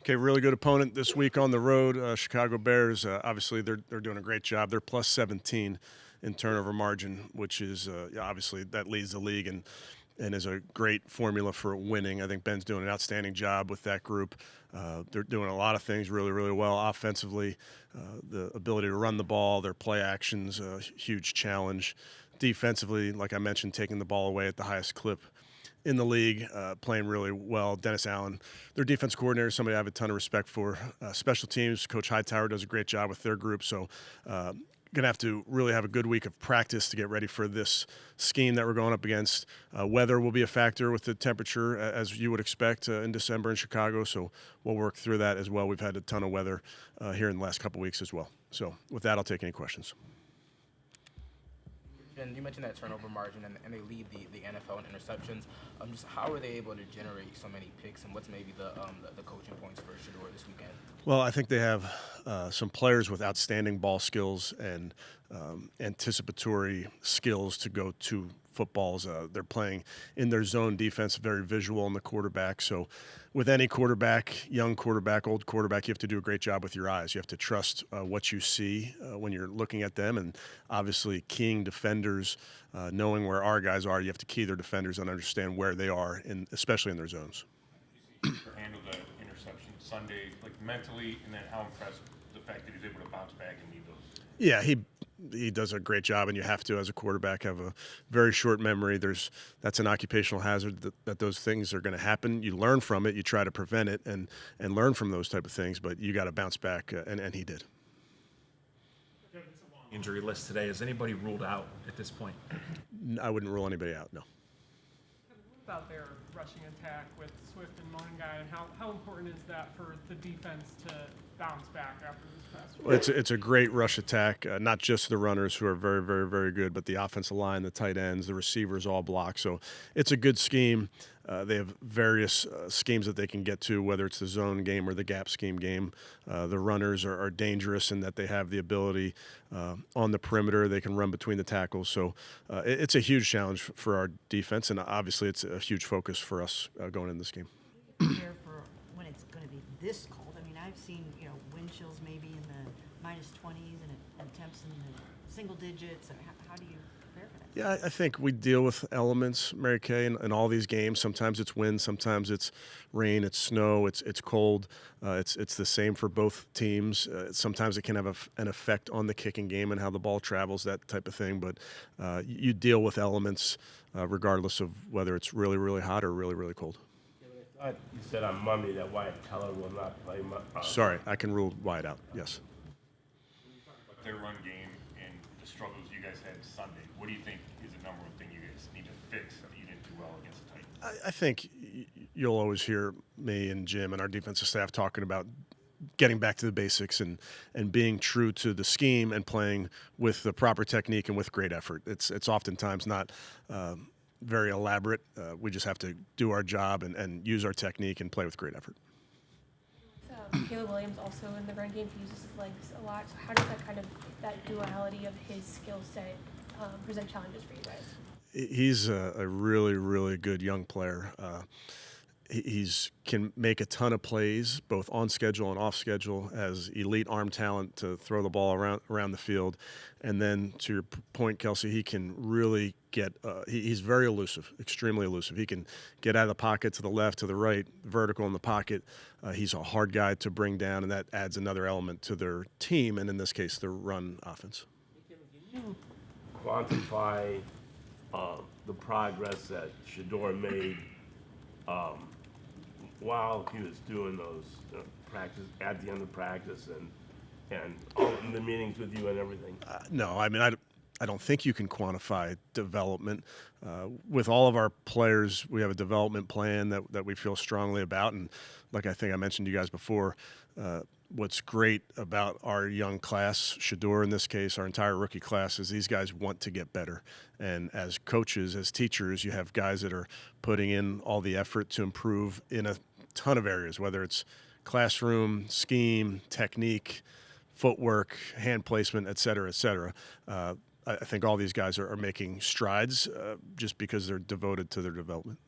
Okay, really good opponent this week on the road. Chicago Bears. Obviously, they're doing a great job. They're plus 17 in turnover margin, which is yeah, obviously that leads the league and is a great formula for winning. I think Ben's doing an outstanding job with that group. They're doing a lot of things really, really well offensively. The ability to run the ball, their play actions, a huge challenge. Defensively, like I mentioned, taking the ball away at the highest clip in the league, playing really well. Dennis Allen, their defense coordinator, somebody I have a ton of respect for. Special teams, Coach Hightower does a great job with their group. So, going to have to really have a good week of practice to get ready for this scheme that we're going up against. Weather will be a factor with the temperature, as you would expect in December in Chicago. So, we'll work through that as well. We've had a ton of weather here in the last couple weeks as well. So, with that, I'll take any questions. And you mentioned that turnover margin, and they lead the NFL in interceptions. Just how are they able to generate so many picks, and what's maybe the coaching points for Shador this weekend? Well, I think they have some players with outstanding ball skills and anticipatory skills to go to footballs. They're playing in their zone defense, very visual in the quarterback. So with any quarterback, young quarterback, old quarterback, you have to do a great job with your eyes. You have to trust what you see when you're looking at them. And obviously keying defenders, knowing where our guys are, you have to key their defenders and understand where they are, especially in their zones. Handle the interception Sunday, like mentally, and then how impressed the fact that he's able to bounce back and lead those. Yeah, he does a great job, and you have to, as a quarterback, have a very short memory. That's an occupational hazard that those things are going to happen. You learn from it, you try to prevent it, and learn from those type of things. But you got to bounce back, and he did. Injury list today. Is anybody ruled out at this point? I wouldn't rule anybody out. No. What about their rushing attack with Swift and Mongai, and how important is that for the defense to bounce back after this past week? Well, it's a great rush attack, not just the runners who are very, very, very good, but the offensive line, the tight ends, the receivers all block. So it's a good scheme. They have various schemes that they can get to, whether it's the zone game or the gap scheme game. The runners are dangerous in that they have the ability on the perimeter. They can run between the tackles. So it's a huge challenge for our defense, and obviously it's a huge focus for us going into this game. Prepare for when it's going to be this cold. I mean, I've seen wind chills maybe in the minus 20s and temps in the single digits. How do you prepare for that? Yeah, I think we deal with elements, Mary Kay, in all these games. Sometimes it's wind, sometimes it's rain, it's snow, it's cold. It's the same for both teams. Sometimes it can have an effect on the kicking game and how the ball travels, that type of thing. But you deal with elements regardless of whether it's really, really hot or really, really cold. You said on Monday that Wyatt Teller will not play. Sorry, I can rule Wyatt out, yes. When you talk about their run game and the struggles you guys had Sunday, what do you think is the number one thing you guys need to fix that you didn't do well against the Titans? I think you'll always hear me and Jim and our defensive staff talking about getting back to the basics and being true to the scheme and playing with the proper technique and with great effort. It's oftentimes not very elaborate. We just have to do our job and use our technique and play with great effort. Caleb Williams also in the run game uses his legs a lot. So how does that duality of his skill set present challenges for you guys? He's a really, really good young player. He's can make a ton of plays, both on schedule and off schedule, has elite arm talent to throw the ball around the field. And then to your point, Kelsey, he can really get he's very elusive, extremely elusive. He can get out of the pocket to the left, to the right, vertical in the pocket. He's a hard guy to bring down, and that adds another element to their team, and in this case, the run offense. Can you quantify the progress that Shador made while he was doing those practice at the end of practice and all in the meetings with you and everything? No, I mean I don't think you can quantify development. With all of our players, we have a development plan that we feel strongly about, and like I think I mentioned to you guys before, what's great about our young class, Shador in this case, our entire rookie class, is these guys want to get better. And as coaches, as teachers, you have guys that are putting in all the effort to improve in a ton of areas, whether it's classroom, scheme, technique, footwork, hand placement, et cetera, et cetera. I think all these guys are making strides just because they're devoted to their development.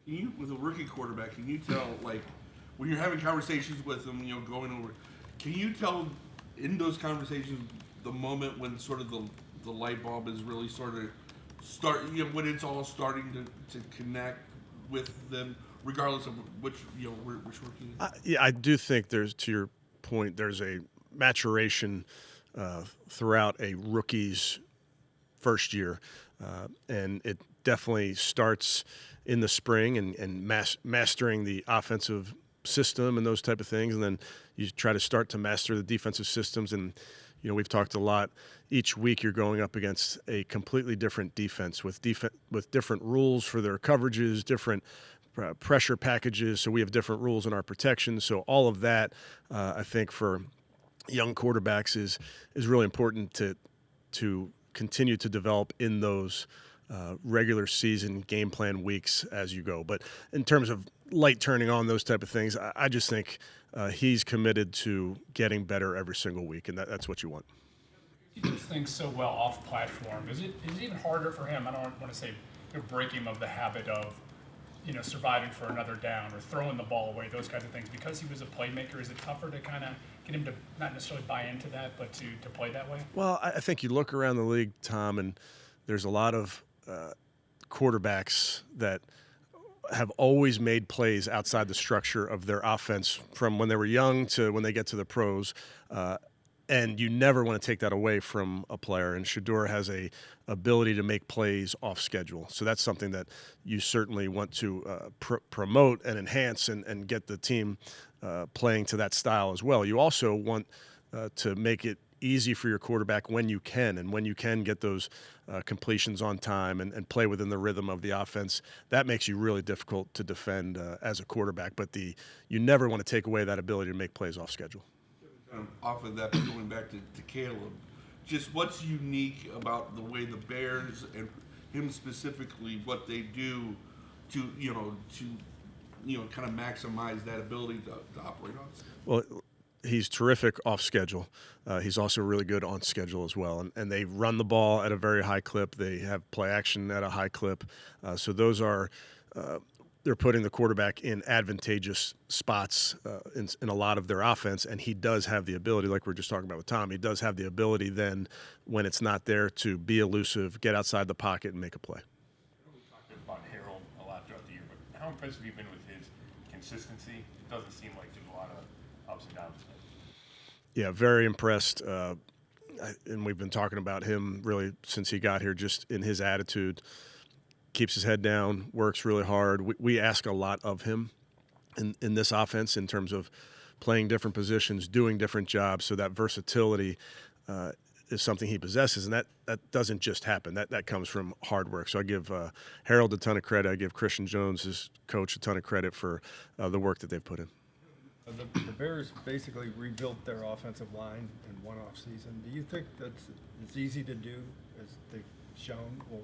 With a rookie quarterback, can you tell, like, when you're having conversations with them, you know, going over, can you tell in those conversations the moment when sort of the light bulb is really sort of you know, when it's all starting to connect with them, regardless of which, you know, which rookie? Yeah, I do think there's, to your point, there's a maturation throughout a rookie's first year, and it definitely starts in the spring and mastering the offensive system and those type of things, and then you try to start to master the defensive systems. And you know, we've talked a lot. Each week you're going up against a completely different defense with different rules for their coverages, different pressure packages. So we have different rules in our protection. So all of that, I think, for young quarterbacks is really important to continue to develop in those regular season game plan weeks as you go. But in terms of light turning on, those type of things, I just think he's committed to getting better every single week, and that's what you want. He does things so well off platform. Is it even harder for him? I don't want to say break him of the habit of, you know, surviving for another down or throwing the ball away, those kinds of things. Because he was a playmaker, is it tougher to kind of get him to not necessarily buy into that, but to play that way? Well, I think you look around the league, Tom, and there's a lot of quarterbacks that have always made plays outside the structure of their offense from when they were young to when they get to the pros. And you never want to take that away from a player. And Shedeur has a ability to make plays off schedule. So that's something that you certainly want to promote and enhance and get the team playing to that style as well. You also want to make it easy for your quarterback when you can, and when you can get those completions on time and play within the rhythm of the offense. That makes you really difficult to defend as a quarterback. But you never want to take away that ability to make plays off schedule. Off of that, going back to Caleb, just what's unique about the way the Bears and him specifically, what they do to kind of maximize that ability to operate on? Well, he's terrific off schedule. He's also really good on schedule as well. And they run the ball at a very high clip. They have play action at a high clip. So those are they're putting the quarterback in advantageous spots in a lot of their offense, and he does have the ability, like we were just talking about with Tom, he does have the ability then, when it's not there, to be elusive, get outside the pocket, and make a play. We talked about Harold a lot throughout the year, but how impressive have you been with his consistency? It doesn't seem like there's a lot of ups and downs. Yeah, very impressed. And we've been talking about him really since he got here, just in his attitude. Keeps his head down, works really hard. We ask a lot of him in this offense in terms of playing different positions, doing different jobs. So that versatility is something he possesses, and that doesn't just happen. That comes from hard work. So I give Harold a ton of credit. I give Christian Jones, his coach, a ton of credit for the work that they've put in. The Bears basically rebuilt their offensive line in one off season. Do you think that's as easy to do as they've shown, or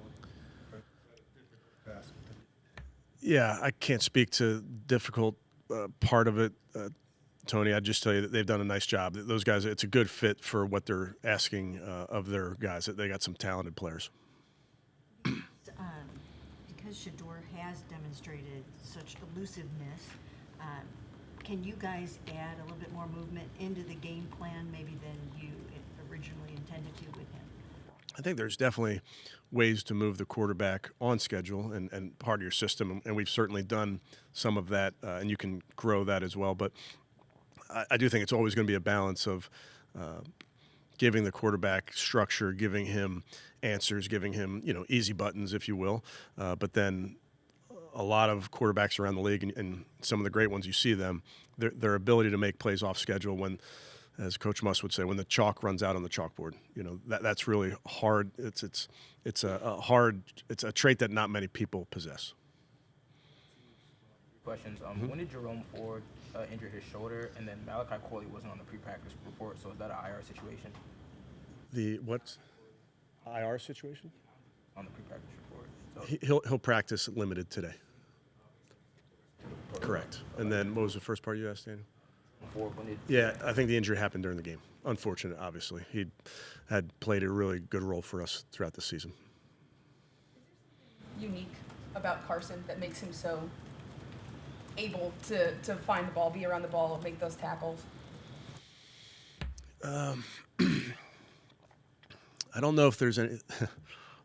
task? Yeah, I can't speak to difficult part of it, Tony. I'd just tell you that they've done a nice job. Those guys, it's a good fit for what they're asking of their guys. They got some talented players. Because Shedeur has demonstrated such elusiveness, can you guys add a little bit more movement into the game plan maybe than you originally intended to with him? I think there's definitely ways to move the quarterback on schedule and part of your system, and we've certainly done some of that, and you can grow that as well. But I do think it's always going to be a balance of giving the quarterback structure, giving him answers, giving him easy buttons, if you will. But then a lot of quarterbacks around the league, and some of the great ones, you see them, their ability to make plays off schedule when, as Coach Muss would say, when the chalk runs out on the chalkboard. That's really hard. It's a trait that not many people possess. Questions. When did Jerome Ford injure his shoulder, and then Malachi Corley wasn't on the pre-practice report, so is that an IR situation? The what? IR situation? On the pre-practice report. So He'll practice limited today. Correct. And then what was the first part you asked, Daniel? Yeah, I think the injury happened during the game. Unfortunate, obviously. He had played a really good role for us throughout the season. Unique about Carson that makes him so able to find the ball, be around the ball, make those tackles? I don't know if there's any.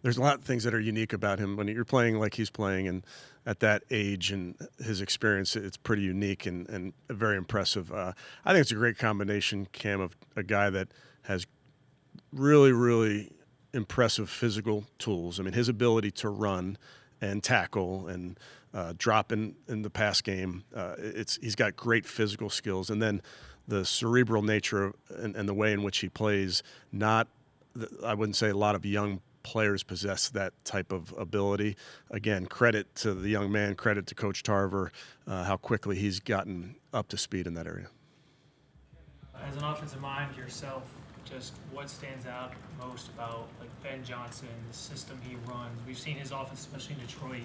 There's a lot of things that are unique about him when you're playing like he's playing, and at that age and his experience, it's pretty unique and very impressive. I think it's a great combination, Cam, of a guy that has really, really impressive physical tools. I mean, his ability to run and tackle and drop in the pass game, he's got great physical skills, and then the cerebral nature and the way in which he plays. I wouldn't say a lot of young players possess that type of ability. Again, credit to the young man, credit to Coach Tarver, how quickly he's gotten up to speed in that area. As an offensive mind yourself, just what stands out most about like Ben Johnson, the system he runs? We've seen his offense, especially in Detroit.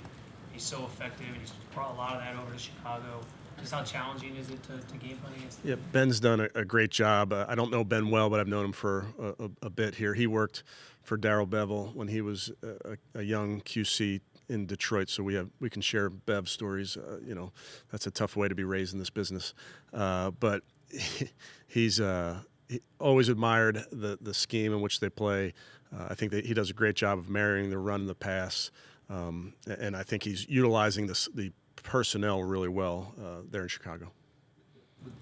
He's so effective, and he's brought a lot of that over to Chicago. Just how challenging is it to game plan against him? Yeah, Ben's done a great job. I don't know Ben well, but I've known him for a bit here. He worked for Darrell Bevel when he was a young QC in Detroit, so we can share Bev stories. That's a tough way to be raised in this business, but he's he always admired the scheme in which they play. I think that he does a great job of marrying the run and the pass, and I think he's utilizing the personnel really well there in Chicago.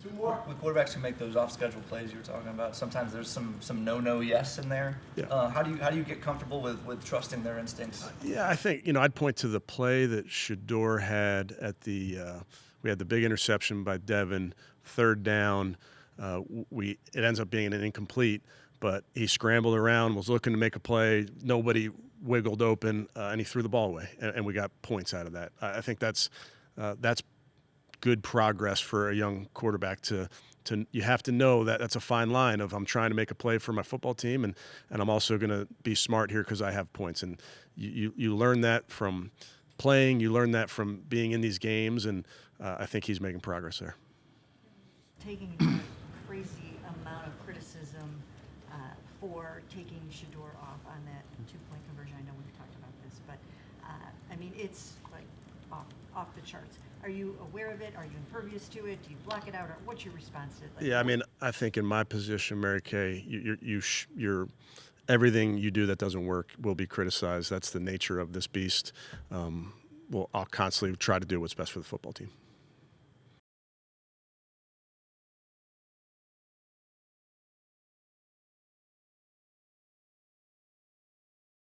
Two more. The quarterbacks can make those off-schedule plays you were talking about. Sometimes there's some no yes in there. Yeah. How do you get comfortable with trusting their instincts? Yeah, I think I'd point to the play that Shador had at we had the big interception by Devin, third down. It ends up being an incomplete, but he scrambled around, was looking to make a play. Nobody wiggled open, and he threw the ball away, and we got points out of that. I think that's good progress for a young quarterback to you have to know that that's a fine line of I'm trying to make a play for my football team, and I'm also going to be smart here because I have points. And you learn that from playing, you learn that from being in these games, and I think he's making progress there. Taking a crazy amount of criticism for taking Shador off on that two-point conversion. I know we've talked about this, but I mean, it's like off the charts. Are you aware of it? Are you impervious to it? Do you block it out, or what's your response to it? Like, Yeah, I mean, I think in my position, Mary Kay, you're everything you do that doesn't work will be criticized. That's the nature of this beast. I'll constantly try to do what's best for the football team.